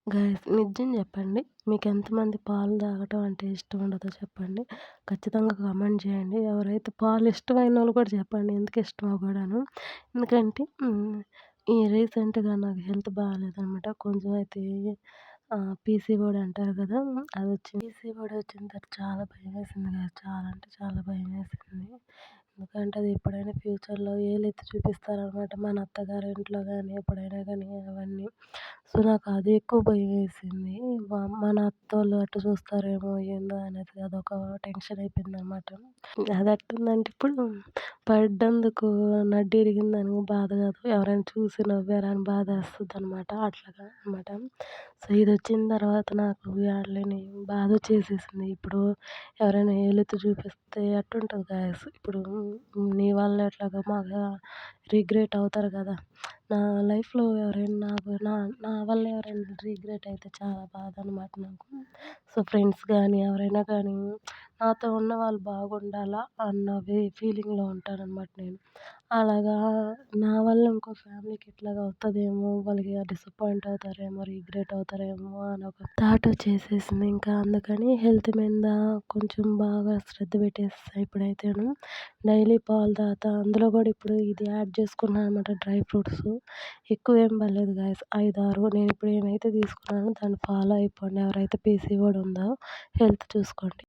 Guys నిజం చెప్పండి. మీకెంతమంది పాలు తాగటం అంటే ఇష్టం ఉండదో చెప్పండి. ఖచ్చితంగా కామెంట్ చేయండి. ఎవరైతే పాలు ఇష్టమైనోళ్ళు కూడా చెప్పండి ఎందుకు ఇష్టమో కూడాను. ఎందుకంటే ఈ రీసెంట్‌గా నాకు హెల్త్ బాలేదనమాట. కొంచెం అయితే పీసీఓడీ అంటారు కదా! అదొచ్చింది. పీసీఓడీ వచ్చిన తర్వాత చాలా భయమేసింది గైస్. చాలా అంటే చాలా భయమేసింది. ఎందుకంటే అది ఎప్పుడైనా ఫ్యూచర్‌లో ఏలెత్తి చూపిస్తారనమాట. మన అత్తగారింట్లో గానీ, ఎప్పుడైనా గానీ అవన్నీ. సో, నాకు అది ఎక్కువ భయమేసింది. మన అత్తోళ్ళు అట్ట చూస్తారేమో ఏందో అనేసి అదొక టెన్షన్ అయిపోయిందనమాట. అదెట్టుందంటే ఇప్పుడు పడ్డందుకు నడ్డి ఇరిగిందని బాధ కాదు. ఎవరైనా చూసి నవ్వారా అని బాధేస్తదనమాట. అట్లాగా అనమాట. సో, ఇదొచ్చిన తర్వాత నాకు యాడలేని బాధొచ్చేసేసింది. ఇప్పుడు ఎవరైనా ఏలెత్తి చూపిస్తే ఎట్టుంటది గాయ్స్. ఇప్పుడు నీ వల్ల ఎట్లాగా మాగా రిగ్రెట్ అవుతారు కదా! నా లైఫ్‌లో ఎవరైనా నాకు నా నా వల్ల ఎవరైనా రిగ్రెట్ అయితే చాలా బాధ అనమాట నాకు. సో, ఫ్రెండ్స్ గానీ, ఎవరైనా కానీ నాతో ఉన్నవాళ్ళు బాగుండాలా అన్న ఫీలింగ్‌లో ఉంటాననమాట నేను. అలాగా నా వల్ల ఇంకో ఫ్యామిలీకి ఇట్లాగా అవుతదేమో, వాళ్ళకి డిసప్పాయింట్ అవుతారేమో, రిగ్రెట్ అవుతారేమో అని ఒక థాట్ వచ్చేసేసింది. ఇంకా అందుకని హెల్త్ మీద కొంచెం బాగా శ్రద్ధ పెట్టేసా ఇప్పుడైతేను. డైలీ పాలు తాగుతా. అందులో కూడా ఇప్పుడు ఇది యాడ్ చేసుకున్నాను అనమాట డ్రై ఫ్రూట్స్. ఎక్కువేం పడలేదు గాయ్స్. 5, 6 నేనిప్పుడు ఏమైతే తీసుకున్నానో దాన్ని ఫాలో అయిపోండి. ఎవరైతే పీసీఓడీ ఉందో హెల్త్ చూసుకోండి.